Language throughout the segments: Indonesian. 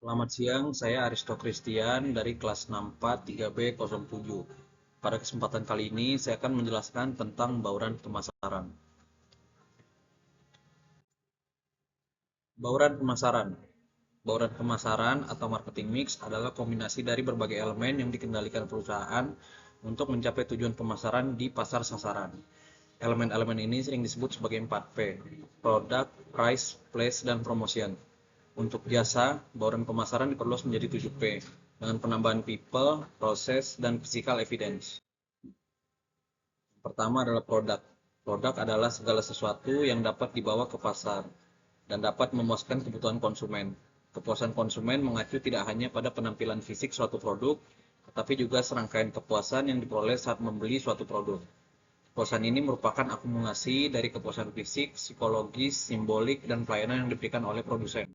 Selamat siang, saya Aristo Christian dari kelas 64 3B07. Pada kesempatan kali ini, saya akan menjelaskan tentang bauran pemasaran. Bauran pemasaran. Bauran pemasaran atau marketing mix adalah kombinasi dari berbagai elemen yang dikendalikan perusahaan untuk mencapai tujuan pemasaran di pasar sasaran. Elemen-elemen ini sering disebut sebagai 4P: Product, Price, Place, dan Promotion. Untuk jasa, bauran pemasaran diperluas menjadi 7P, dengan penambahan people, proses, dan physical evidence. Pertama adalah produk. Produk adalah segala sesuatu yang dapat dibawa ke pasar dan dapat memuaskan kebutuhan konsumen. Kepuasan konsumen mengacu tidak hanya pada penampilan fisik suatu produk, tetapi juga serangkaian kepuasan yang diperoleh saat membeli suatu produk. Kepuasan ini merupakan akumulasi dari kepuasan fisik, psikologis, simbolik, dan pelayanan yang diberikan oleh produsen.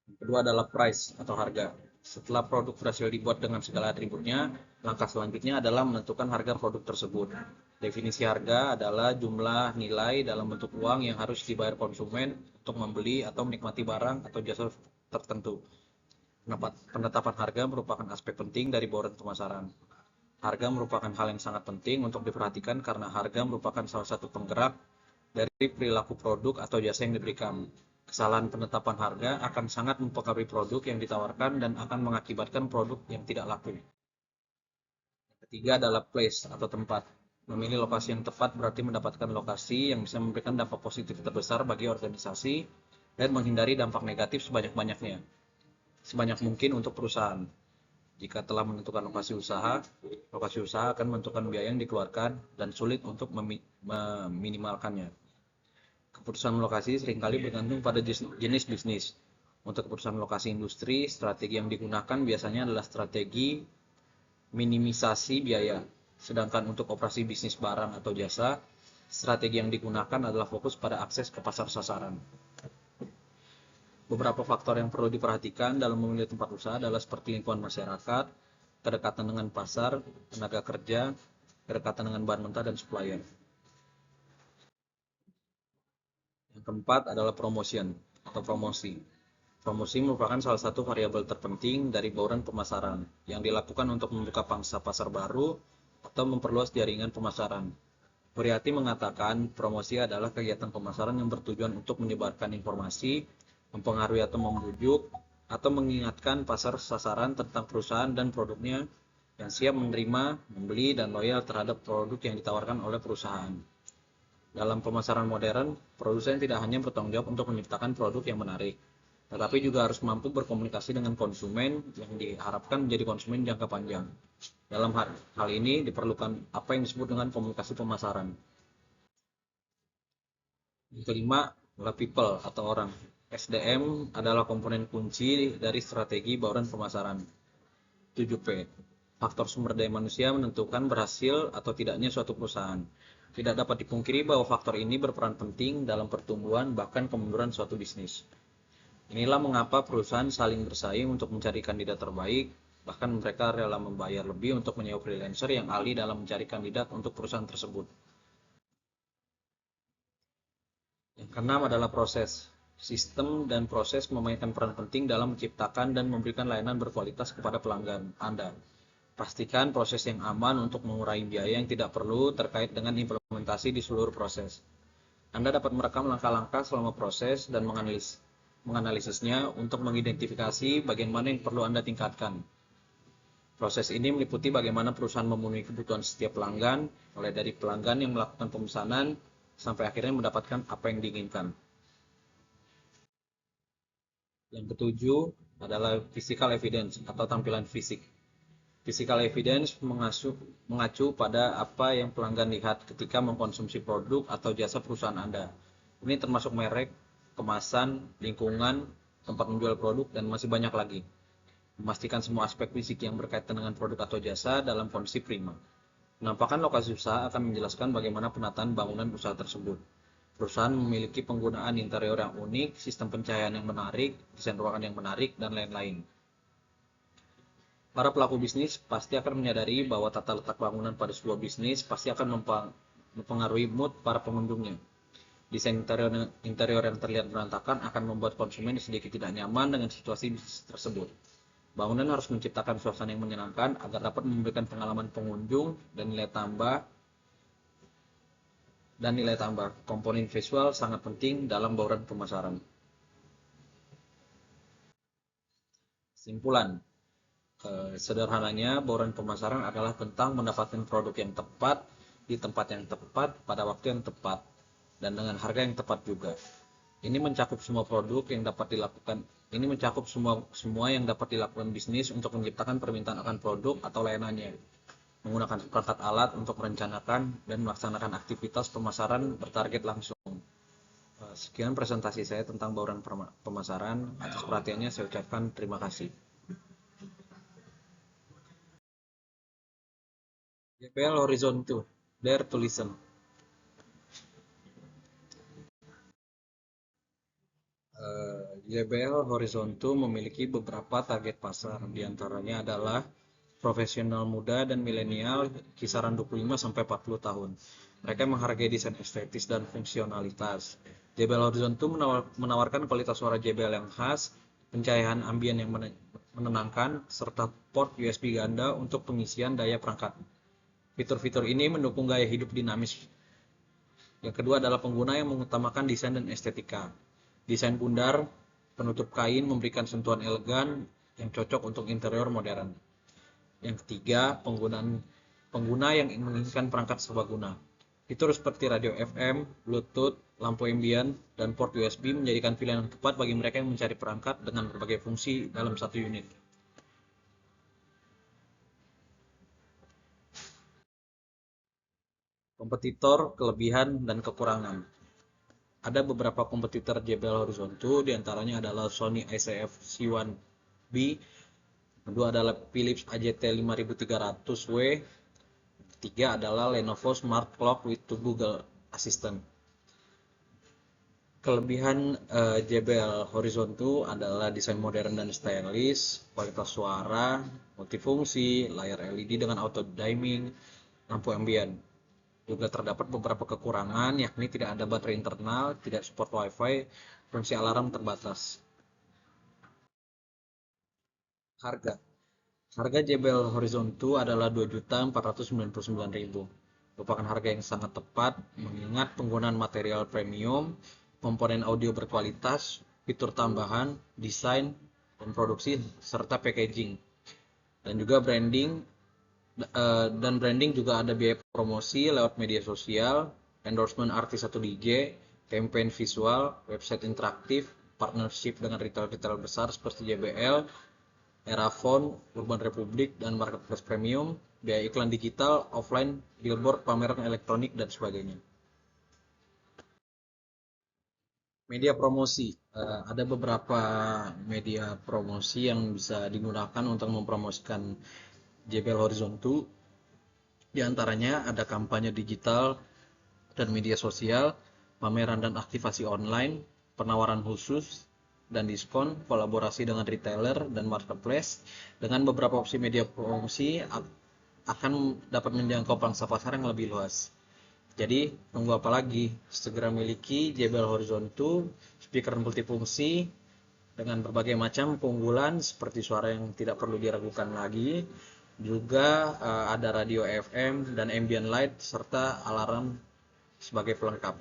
Yang kedua adalah price atau harga. Setelah produk berhasil dibuat dengan segala atributnya, langkah selanjutnya adalah menentukan harga produk tersebut. Definisi harga adalah jumlah nilai dalam bentuk uang yang harus dibayar konsumen untuk membeli atau menikmati barang atau jasa tertentu. Penetapan harga merupakan aspek penting dari bauran pemasaran. Harga merupakan hal yang sangat penting untuk diperhatikan karena harga merupakan salah satu penggerak dari perilaku produk atau jasa yang diberikan. Kesalahan penetapan harga akan sangat mempengaruhi produk yang ditawarkan dan akan mengakibatkan produk yang tidak laku. Yang ketiga adalah place atau tempat. Memilih lokasi yang tepat berarti mendapatkan lokasi yang bisa memberikan dampak positif terbesar bagi organisasi dan menghindari dampak negatif sebanyak mungkin untuk perusahaan. Jika telah menentukan lokasi usaha akan menentukan biaya yang dikeluarkan dan sulit untuk meminimalkannya. Keputusan lokasi seringkali bergantung pada jenis bisnis. Untuk keputusan lokasi industri, strategi yang digunakan biasanya adalah strategi minimisasi biaya. Sedangkan untuk operasi bisnis barang atau jasa, strategi yang digunakan adalah fokus pada akses ke pasar sasaran. Beberapa faktor yang perlu diperhatikan dalam memilih tempat usaha adalah seperti lingkungan masyarakat, kedekatan dengan pasar, tenaga kerja, kedekatan dengan bahan mentah dan supplier. Yang keempat adalah promotion atau promosi. Promosi merupakan salah satu variabel terpenting dari bauran pemasaran yang dilakukan untuk membuka pangsa pasar baru atau memperluas jaringan pemasaran. Muriati mengatakan promosi adalah kegiatan pemasaran yang bertujuan untuk menyebarkan informasi, mempengaruhi atau membujuk, atau mengingatkan pasar sasaran tentang perusahaan dan produknya yang siap menerima, membeli, dan loyal terhadap produk yang ditawarkan oleh perusahaan. Dalam pemasaran modern, produsen tidak hanya bertanggung jawab untuk menciptakan produk yang menarik, tetapi juga harus mampu berkomunikasi dengan konsumen yang diharapkan menjadi konsumen jangka panjang. Dalam hal ini diperlukan apa yang disebut dengan komunikasi pemasaran. Yang kelima adalah people atau orang. SDM adalah komponen kunci dari strategi bauran pemasaran. 7P. Faktor sumber daya manusia menentukan berhasil atau tidaknya suatu perusahaan. Tidak dapat dipungkiri bahwa faktor ini berperan penting dalam pertumbuhan bahkan kemunduran suatu bisnis. Inilah mengapa perusahaan saling bersaing untuk mencari kandidat terbaik, bahkan mereka rela membayar lebih untuk menyewa freelancer yang ahli dalam mencari kandidat untuk perusahaan tersebut. Yang keenam adalah proses. Sistem dan proses memainkan peran penting dalam menciptakan dan memberikan layanan berkualitas kepada pelanggan Anda. Pastikan proses yang aman untuk mengurangi biaya yang tidak perlu terkait dengan implementasi di seluruh proses. Anda dapat merekam langkah-langkah selama proses dan menganalisisnya untuk mengidentifikasi bagian mana yang perlu Anda tingkatkan. Proses ini meliputi bagaimana perusahaan memenuhi kebutuhan setiap pelanggan, mulai dari pelanggan yang melakukan pemesanan sampai akhirnya mendapatkan apa yang diinginkan. Yang ketujuh adalah physical evidence atau tampilan fisik. Physical evidence mengacu pada apa yang pelanggan lihat ketika mengkonsumsi produk atau jasa perusahaan Anda. Ini termasuk merek, kemasan, lingkungan, tempat menjual produk, dan masih banyak lagi. Memastikan semua aspek fisik yang berkaitan dengan produk atau jasa dalam kondisi prima. Penampakan lokasi usaha akan menjelaskan bagaimana penataan bangunan usaha tersebut. Perusahaan memiliki penggunaan interior yang unik, sistem pencahayaan yang menarik, desain ruangan yang menarik, dan lain-lain. Para pelaku bisnis pasti akan menyadari bahwa tata letak bangunan pada sebuah bisnis pasti akan mempengaruhi mood para pengunjungnya. Desain interior yang terlihat berantakan akan membuat konsumen sedikit tidak nyaman dengan situasi bisnis tersebut. Bangunan harus menciptakan suasana yang menyenangkan agar dapat memberikan pengalaman pengunjung dan nilai tambah. Komponen visual sangat penting dalam bauran pemasaran. Simpulan, sederhananya, bauran pemasaran adalah tentang mendapatkan produk yang tepat di tempat yang tepat pada waktu yang tepat dan dengan harga yang tepat juga. Ini mencakup semua produk yang dapat dilakukan. Ini mencakup semua yang dapat dilakukan bisnis untuk menciptakan permintaan akan produk atau layanannya, menggunakan perangkat alat untuk merencanakan dan melaksanakan aktivitas pemasaran bertarget langsung. Sekian presentasi saya tentang bauran pemasaran. Atas perhatiannya saya ucapkan terima kasih. JBL Horizon 2, Dare to Listen. JBL Horizon 2 memiliki beberapa target pasar, diantaranya adalah profesional muda dan milenial kisaran 25-40 tahun. Mereka menghargai desain estetis dan fungsionalitas. JBL Horizon 2 menawarkan kualitas suara JBL yang khas, pencahayaan ambien yang menenangkan, serta port USB ganda untuk pengisian daya perangkat. Fitur-fitur ini mendukung gaya hidup dinamis. Yang kedua adalah pengguna yang mengutamakan desain dan estetika. Desain bundar, penutup kain memberikan sentuhan elegan yang cocok untuk interior modern. Yang ketiga, pengguna yang menginginkan perangkat serbaguna. Fitur seperti radio FM, Bluetooth, lampu ambient, dan port USB menjadikan pilihan yang tepat bagi mereka yang mencari perangkat dengan berbagai fungsi dalam satu unit. Kompetitor, kelebihan, dan kekurangan. Ada beberapa kompetitor JBL Horizon 2, diantaranya adalah Sony ICF C1B, kedua adalah Philips AJT 5300W, ketiga adalah Lenovo Smart Clock with Google Assistant. Kelebihan JBL Horizon 2 adalah desain modern dan stylish, kualitas suara, multifungsi, layar LED dengan auto dimming, lampu ambient. Juga terdapat beberapa kekurangan, yakni tidak ada baterai internal, tidak support WiFi, fungsi alarm terbatas. Harga JBL Horizon 2 adalah Rp2.499.000. Merupakan harga yang sangat tepat mengingat penggunaan material premium, komponen audio berkualitas, fitur tambahan, desain, dan produksi serta packaging. Dan juga branding juga ada biaya promosi lewat media sosial, endorsement artis atau DJ, campaign visual, website interaktif, partnership dengan retail-retail besar seperti JBL, Erafon, Urban Republic, dan Marketplace Premium, biaya iklan digital, offline, billboard, pameran elektronik, dan sebagainya. Media promosi, ada beberapa media promosi yang bisa digunakan untuk mempromosikan JBL Horizon 2. Di antaranya ada kampanye digital dan media sosial, pameran dan aktivasi online, penawaran khusus dan diskon, kolaborasi dengan retailer dan marketplace. Dengan beberapa opsi media promosi akan dapat menjangkau pangsa pasar yang lebih luas. Jadi, tunggu apa lagi? Segera miliki JBL Horizon 2, speaker multifungsi dengan berbagai macam keunggulan seperti suara yang tidak perlu diragukan lagi. Juga ada radio FM dan ambient light serta alarm sebagai pelengkap.